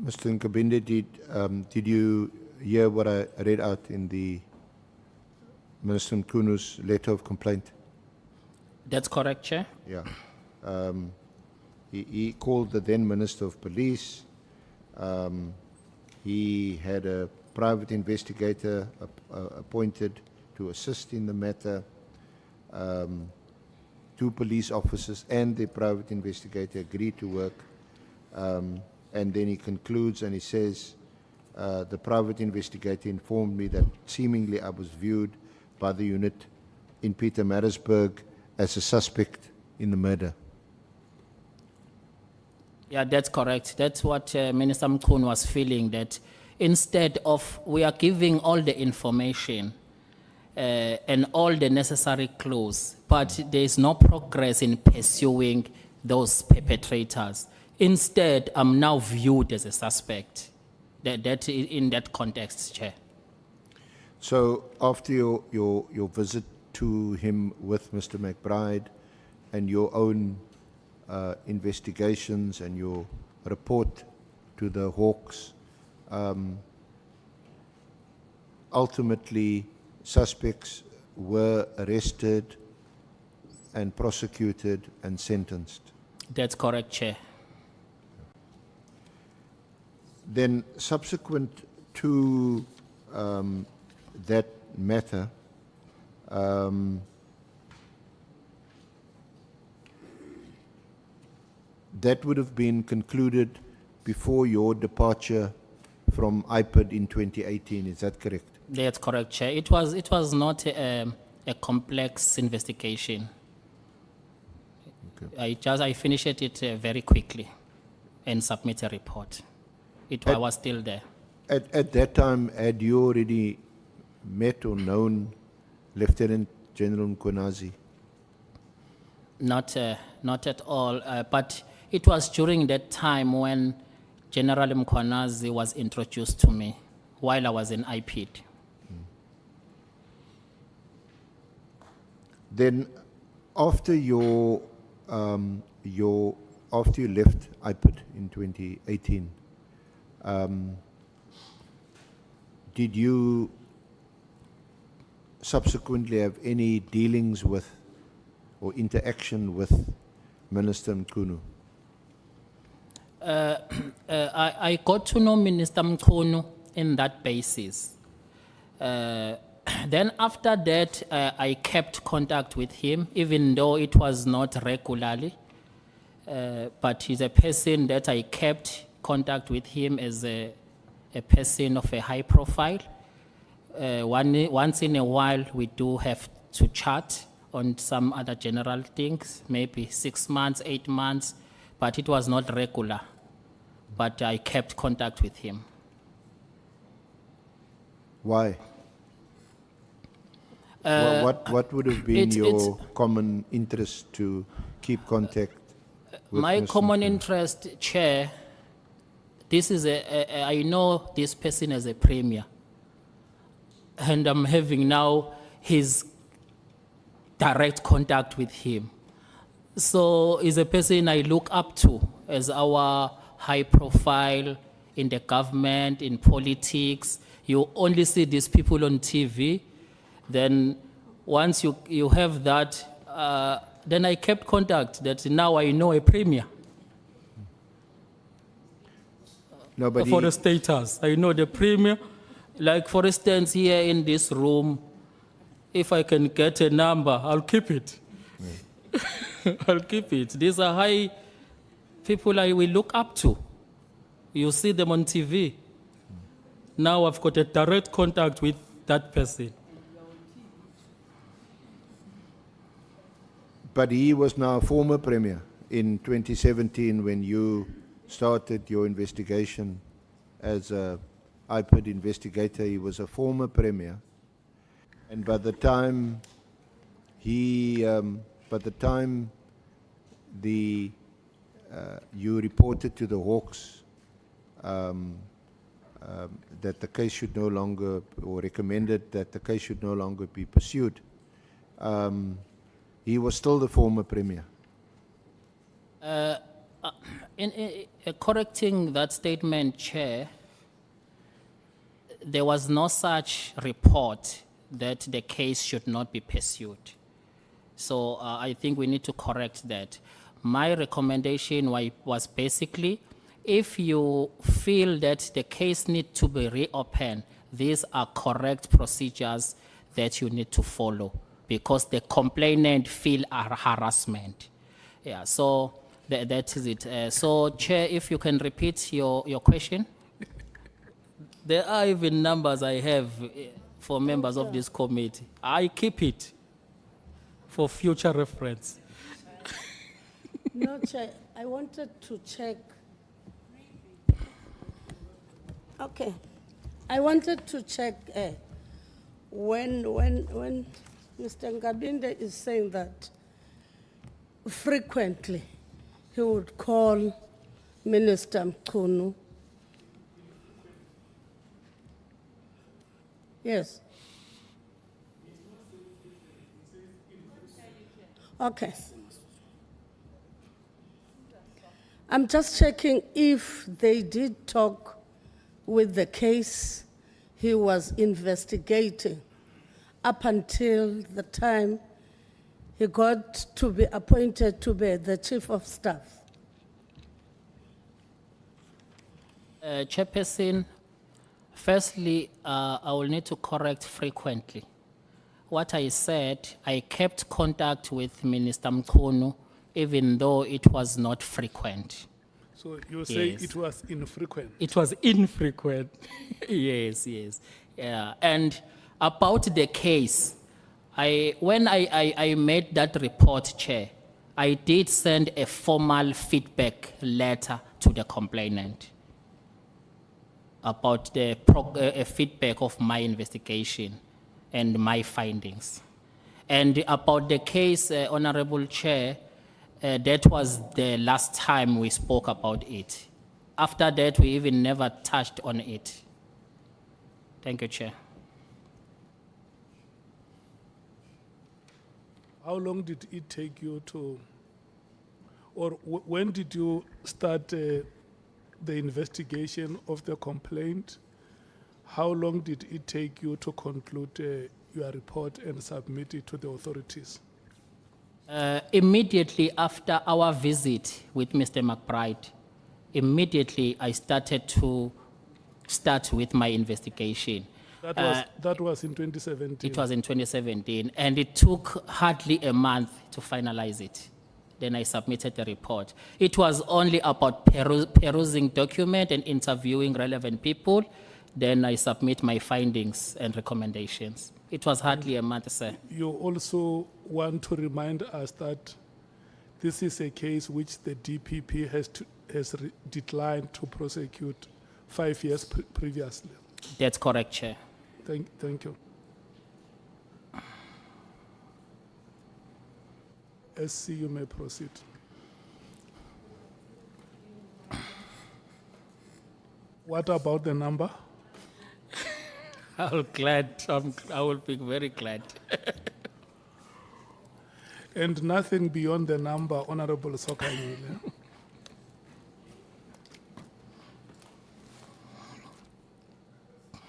Mr. Nkabinde, did you hear what I read out in the Minister Mchunu's letter of complaint? That's correct, Chair. Yeah. He called the then Minister of Police. He had a private investigator appointed to assist in the matter. 2 police officers and the private investigator agreed to work. And then he concludes and he says, the private investigator informed me that seemingly I was viewed by the unit in Pietermaritzburg as a suspect in the murder. Yeah, that's correct. That's what Minister Mchunu was feeling, that instead of we are giving all the information and all the necessary clues, but there is no progress in pursuing those perpetrators. Instead, I'm now viewed as a suspect. That in that context, Chair. So after your visit to him with Mr. McBride and your own investigations and your report to the Hawks, ultimately suspects were arrested and prosecuted and sentenced. That's correct, Chair. Then subsequent to that matter, that would have been concluded before your departure from IPID in 2018, is that correct? That's correct, Chair. It was not a complex investigation. Okay. I finished it very quickly and submit a report. I was still there. At that time, had you already met or known Lieutenant General Mkhwanazi? Not at all, but it was during that time when General Mkhwanazi was introduced to me while I was in IPID. Then, after you left IPID in 2018, did you subsequently have any dealings with or interaction with Minister Mchunu? I got to know Minister Mchunu in that basis. Then after that, I kept contact with him, even though it was not regularly. But he's a person that I kept contact with him as a person of a high profile. Once in a while, we do have to chat on some other general things, maybe 6 months, 8 months, but it was not regular. But I kept contact with him. Why? What would have been your common interest to keep contact with my Mr. common Mchunu? interest, Chair, this is I know this person as a premier, and I'm having now his direct contact with him. So he's a person I look up to as our high profile in the government, in politics. You only see these people on TV. Then once you have that, then I kept contact that now I know a premier. Nobody. For the status, I know the premier. Like for instance, here in this room, if I can get a number, I'll keep it. I'll keep it. These are high people I will look up to. You see them on TV. Now I've got a direct contact with that person. But he was now a former premier in 2017 when you started your investigation as a IPID investigator. He was a former premier. And by the time you reported to the Hawks that the case should no longer, or recommended that the case should no longer be pursued, he was still the former premier. Correcting that statement, Chair, there was no such report that the case should not be pursued. So I think we need to correct that. My recommendation was basically, if you feel that the case needs to be reopened, these are correct procedures that you need to follow because the complainant feel harassment. Yeah, so that is it. So, Chair, if you can repeat your question. There are even numbers I have for members of this committee. I keep it for future reference. No, Chair, I wanted to check. Okay. I wanted to check when Mr. Nkabinde is saying that frequently he would call Minister Mchunu. Yes. Okay. I'm just checking if they did talk with the case he was investigating up until the time he got to be appointed to be the Chief of Staff. Chairperson, firstly, I will need to correct frequently. What I said, I kept contact with Minister Mchunu, even though it was not frequent. So you say Yes. it was infrequent? It was infrequent. Yes. Yeah. And about the case, when I made that report, Chair, I did send a formal feedback letter to the complainant about the feedback of my investigation and my findings. And about the case, Honorable Chair, that was the last time we spoke about it. After that, we even never touched on it. Thank you, Chair. How long did it take you to, or when did you start the investigation of the complaint? How long did it take you to conclude your report and submit it to the authorities? Immediately after our visit with Mr. McBride, immediately I started with my investigation. That was in 2017. It was in 2017, and it took hardly a month to finalize it. Then I submitted the report. It was only about perusing document and interviewing relevant people. Then I submit my findings and recommendations. It was hardly a month, sir. You also want to remind us that this is a case which the DPP has declined to prosecute 5 years previously. That's correct, Chair. Thank you. SC, you may proceed. What about the number? I will be very glad. And nothing beyond the number, Honorable Sokanyile.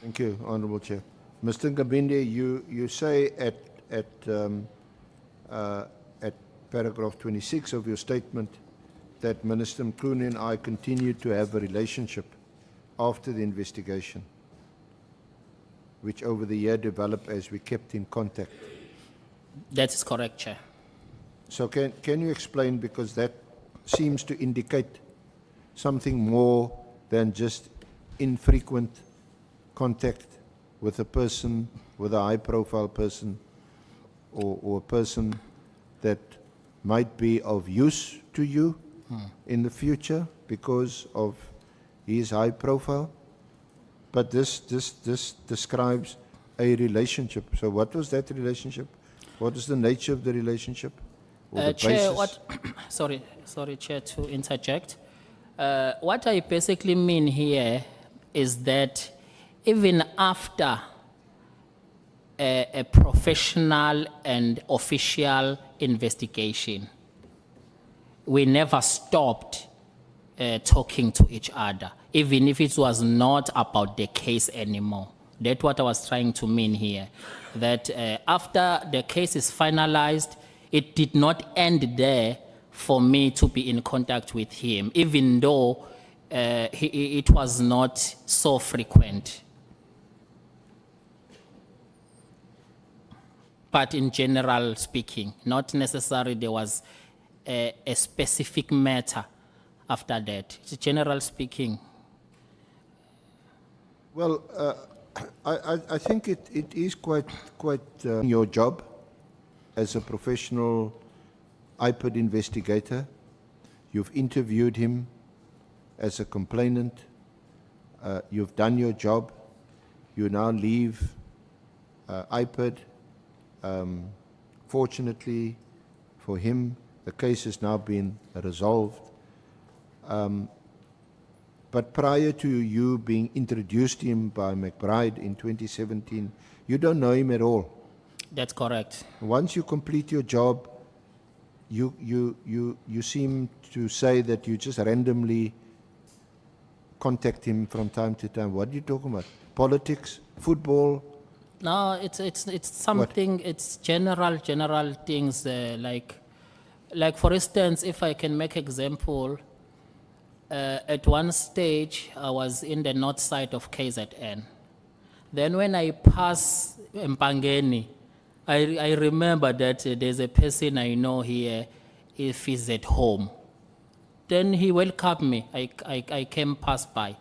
Thank you, Honourable Chair. Mr. Nkabinde, you say at paragraph 26 of your statement that Minister Mkhwanazi and I continued to have a relationship after the investigation, which over the year developed as we kept in contact. That is correct, Chair. So can you explain, because that seems to indicate something more than just infrequent contact with a person, with a high-profile person, or a person that might be of use to you in the future because of his high profile? But this describes a relationship. So what was that relationship? What is the nature of the relationship? Or the Chair, basis? sorry, Chair, to interject. What I basically mean here is that even after a professional and official investigation, we never stopped talking to each other, even if it was not about the case anymore. That's what I was trying to mean here, that after the case is finalized, it did not end there for me to be in contact with him, even though it was not so frequent. But in general speaking, not necessarily there was a specific matter after that. It's general speaking. Well, I think it is quite your job as a professional IPID investigator. You've interviewed him as a complainant. You've done your job. You now leave IPID. Fortunately for him, the case has now been resolved. But prior to you being introduced to him by McBride in 2017, you don't know him at all. That's correct. Once you complete your job, you seem to say that you just randomly contact him from time to time. What are you talking about? Politics? Football? No, it's something. It's general things like for instance, if I can make example. At one stage, I was in the north side of KZN. Then when I pass Empangeni, I remember that there's a person I know here, if he's at home. Then he welcomed me. I came past by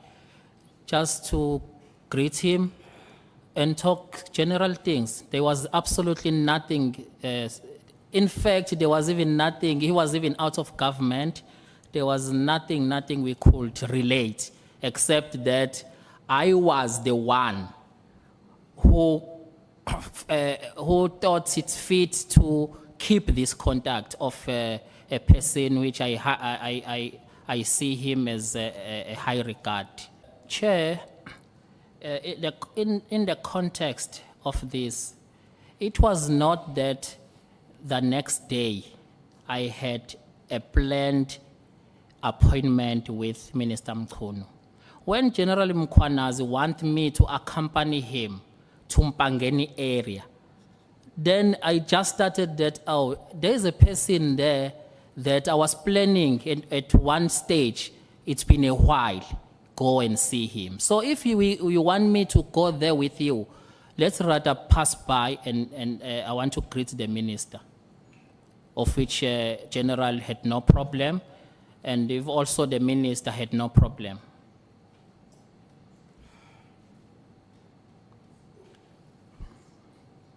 just to greet him and talk general things. There was absolutely nothing. In fact, there was even nothing. He was even out of government. There was nothing we could relate, except that I was the one who thought it fit to keep this contact of a person which I see him as a high regard. Chair, in the context of this, it was not that the next day I had a planned appointment with Minister Mchunu. When General Mkhwanazi wanted me to accompany him to Empangeni area, then I just started that, oh, there's a person there that I was planning at one stage. It's been a while. Go and see him. So if you want me to go there with you, let's rather pass by and I want to greet the minister, of which General had no problem. And if also the minister had no problem.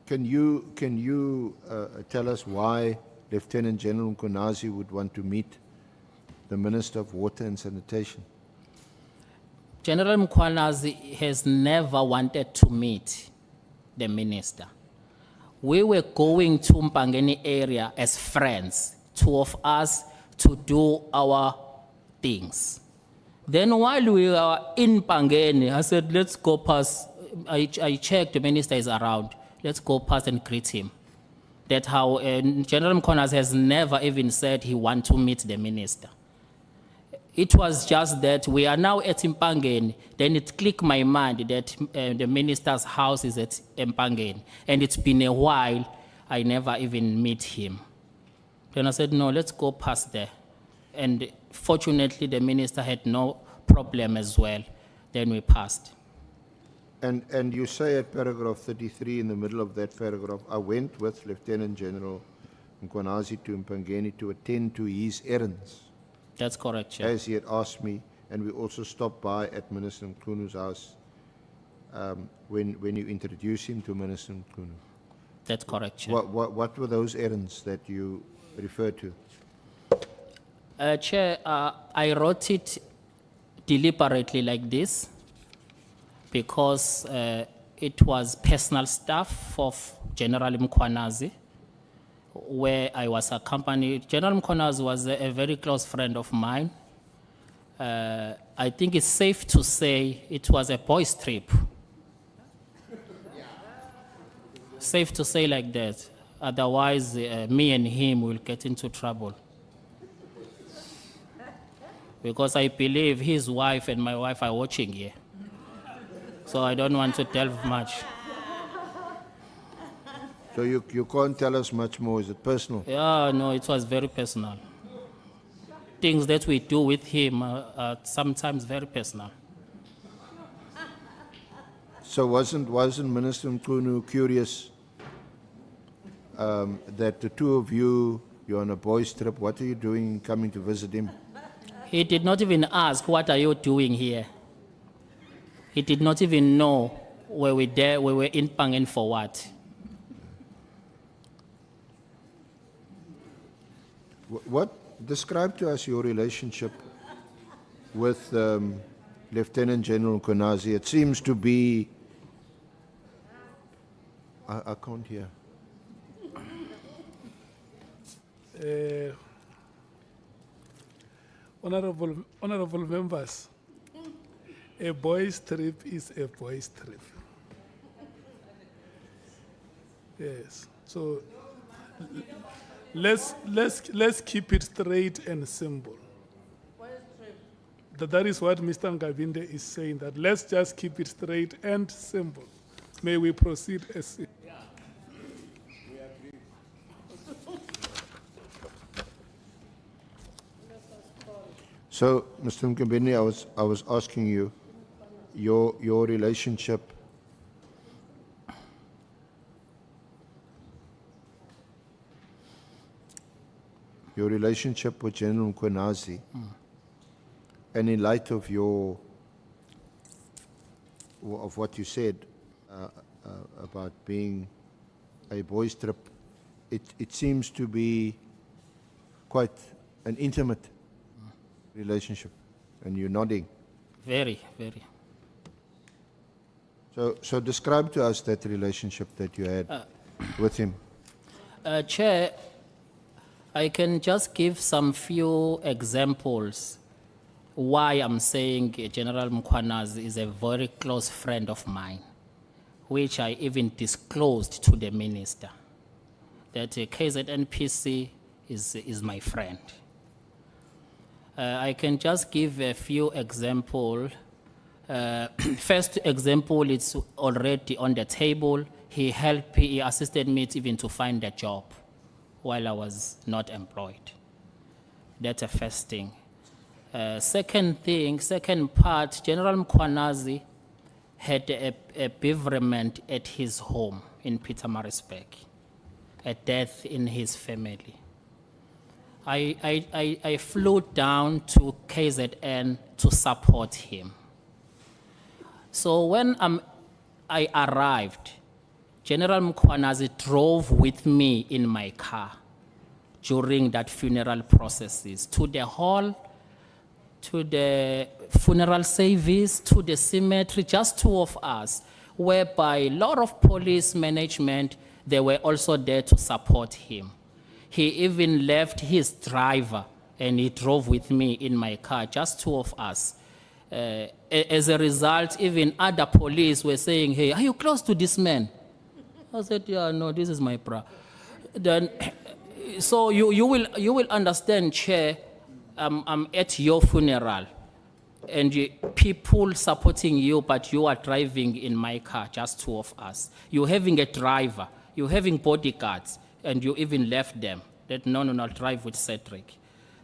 Can you tell us why Lieutenant General Mkhwanazi would want to meet the Minister of Water and Sanitation? General Mkhwanazi has never wanted to meet the minister. We were going to Empangeni area as friends, two of us, to do our things. Then while we were in Empangeni, I said, let's go past. I checked, the minister is around. Let's go past and greet him. That's how General Mkhwanazi has never even said he wants to meet the minister. It was just that we are now at Empangeni. Then it clicked my mind that the minister's house is at Empangeni. And it's been a while, I never even meet him. Then I said, no, let's go past there. And fortunately, the minister had no problem as well. Then we passed. And you say at paragraph 33, in the middle of that paragraph, I went with Lieutenant General Mkhwanazi to Empangeni to attend to his errands, That's correct, Chair. as he had asked me, and we also stopped by at Minister Mchunu's house when you introduced him to Minister Mchunu. That's correct, Chair. What were those errands that you referred to? Chair, I wrote it deliberately like this because it was personal stuff of General Mkhwanazi, where I was accompanied. General Mkhwanazi was a very close friend of mine. I think it's safe to say it was a boys' trip. Safe to say like that. Otherwise, me and him will get into trouble. because I believe his wife and my wife are watching here. So I don't want to delve much. So you can't tell us much more, is it personal? Yeah, no, it was very personal. Things that we do with him are sometimes very personal. So wasn't Minister Mchunu curious that the two of you, you're on a boys' trip, what are you doing coming to visit him? He did not even ask, what are you doing here? He did not even know where we were in Empangeni for what. Describe to us your relationship with Lieutenant General Mkhwanazi. It seems to be, I can't hear. Honorable members, a boys' trip is a boys' trip. Yes, so let's keep it straight and simple. That is what Mr. Nkabinde is saying, that let's just keep it straight and simple. May we proceed as... So, Mr. Nkabinde, I was asking you, your relationship with General Mkhwanazi, and in light of what you said about being a boys' trip, it seems to be quite an intimate relationship, and you're nodding. Very, very. So describe to us that relationship that you had with him. Chair, I can just give some few examples why I'm saying General Mkhwanazi is a very close friend of mine, which I even disclosed to the minister, that KZNPC is my friend. I can just give a few examples. First example, it's already on the table. He assisted me even to find a job while I was not employed. That's the first thing. Second part, General Mkhwanazi had a bereavement at his home in Pietermaritzburg, a death in his family. I flew down to KZN to support him. So when I arrived, General Mkhwanazi drove with me in my car during that funeral processes to the hall, to the funeral service, to the cemetery, just two of us, whereby a lot of police management, they were also there to support him. He even left his driver and he drove with me in my car, just two of us. As a result, even other police were saying, hey, are you close to this man? I said, yeah, no, this is my bra. Then, so you will understand, Chair, I'm at your funeral and people supporting you, but you are driving in my car, just two of us. You're having a driver, you're having bodyguards, and you even left them. That, no, I'll drive with Cedrick.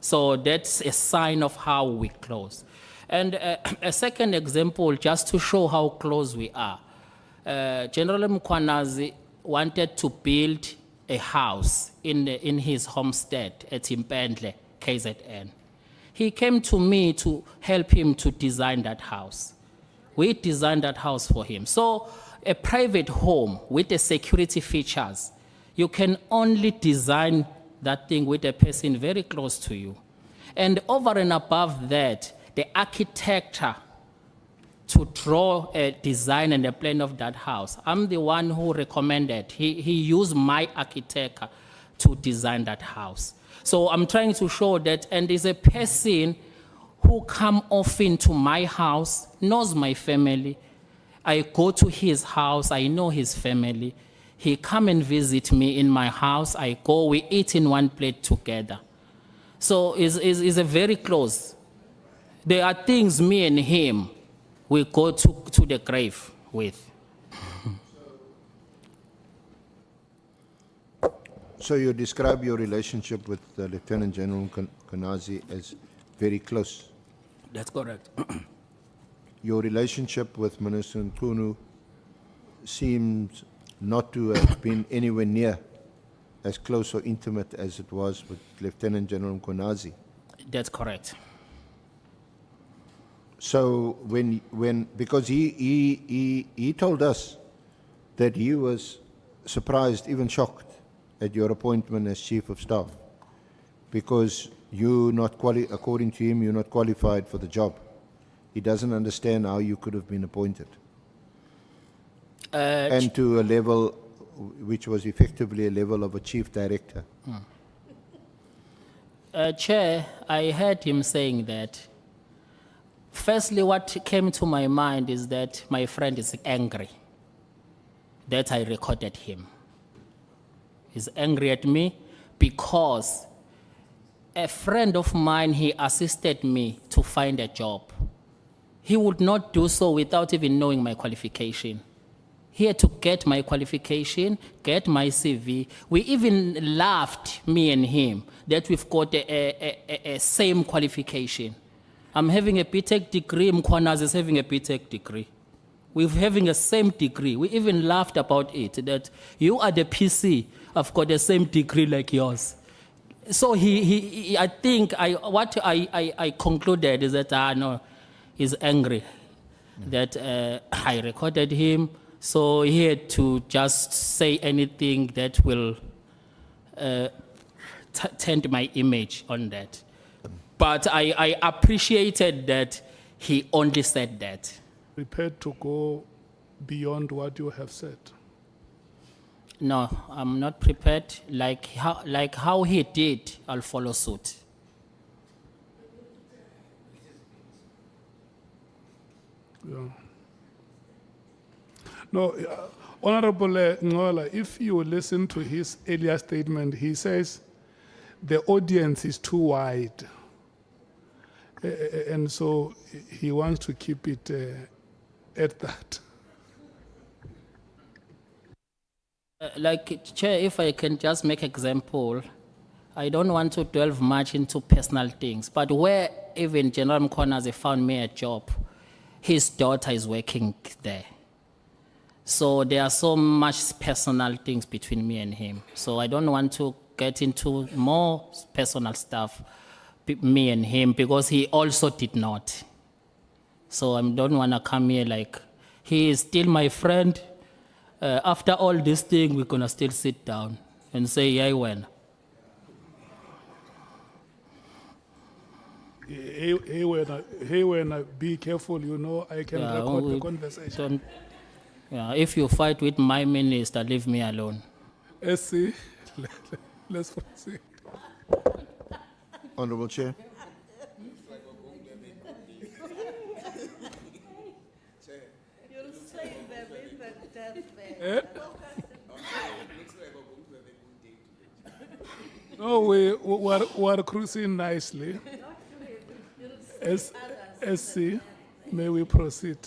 So that's a sign of how we close. And a second example, just to show how close we are. General Mkhwanazi wanted to build a house in his homestead at Empangeni, KZN. He came to me to help him to design that house. We designed that house for him. So a private home with the security features, you can only design that thing with a person very close to you. And over and above that, the architecture to draw a design and a plan of that house, I'm the one who recommended. He used my architect to design that house. So I'm trying to show that, and there's a person who come often to my house, knows my family. I go to his house, I know his family. He come and visit me in my house, I go, we eat in one plate together. So it's a very close. There are things me and him we go to the grave with. So you describe your relationship with Lieutenant General Mkhwanazi as very close. That's correct. Your relationship with Minister Mchunu seems not to have been anywhere near as close or intimate as it was with Lieutenant General Mkhwanazi. That's correct. So because he told us that he was surprised, even shocked, at your appointment as Chief of Staff, because according to him, you're not qualified for the job. He doesn't understand how you could have been appointed. And to a level which was effectively a level of a Chief Director. Chair, I heard him saying that. Firstly, what came to my mind is that my friend is angry that I recorded him. He's angry at me because a friend of mine, he assisted me to find a job. He would not do so without even knowing my qualification. He had to get my qualification, get my CV. We even laughed, me and him, that we've got a same qualification. I'm having a BTech degree, Mkhwanazi is having a BTech degree. We're having a same degree. We even laughed about it, that you are the PC, I've got the same degree like yours. So I think what I concluded is that, no, he's angry, that I recorded him, so he had to just say anything that will taint my image on that. But I appreciated that he only said that. Prepared to go beyond what you have said. No, I'm not prepared. Like how he did, I'll follow suit. Yeah. No, Honorable Ngola, if you listen to his earlier statement, he says the audience is too wide. And so he wants to keep it at that. Chair, if I can just make example, I don't want to delve much into personal things, but where even General Mkhwanazi found me a job, his daughter is working there. So there are so much personal things between me and him. So I don't want to get into more personal stuff, me and him, because he also did not. So I don't want to come here like, he is still my friend. After all this thing, we're going to still sit down and say, yeah, when. Hey, when be careful, you know, I can record the conversation. If you fight with my minister, leave me alone. SC, let's proceed. Honorable Chair. You'll say them in the deathbed. No, we're cruising nicely. SC, may we proceed?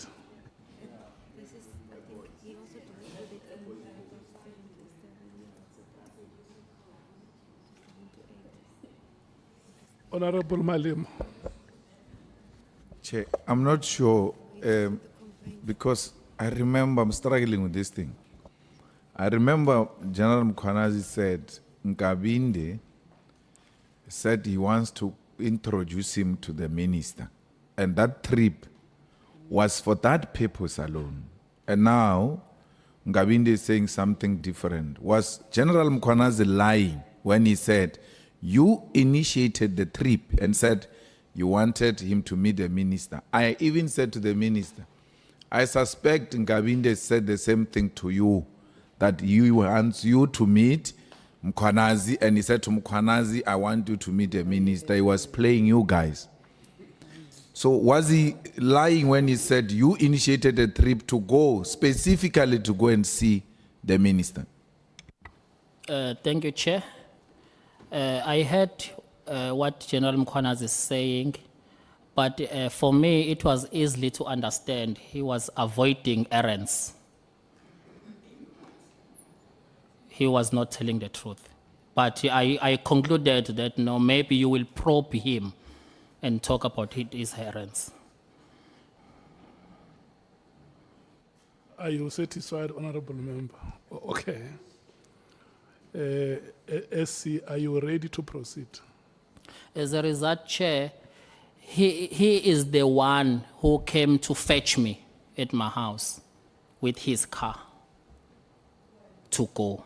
Honorable Malim. Chair, I'm not sure because I remember I'm struggling with this thing. I remember General Mkhwanazi said Nkabinde said he wants to introduce him to the minister, and that trip was for that purpose alone. And now Nkabinde is saying something different. Was General Mkhwanazi lying when he said you initiated the trip and said you wanted him to meet the minister? I even said to the minister, I suspect Nkabinde said the same thing to you, that he wants you to meet Mkhwanazi, and he said to Mkhwanazi, I want you to meet the minister. He was playing you guys. So was he lying when he said you initiated a trip to go, specifically to go and see the minister? Thank you, Chair. I heard what General Mkhwanazi is saying, But for me, it was easily to understand. He was avoiding errands. He was not telling the truth. But I concluded that, no, maybe you will probe him and talk about his errands. Are you satisfied, Honorable Member? Okay. SC, are you ready to proceed? As a result, Chair, he is the one who came to fetch me at my house with his car to go.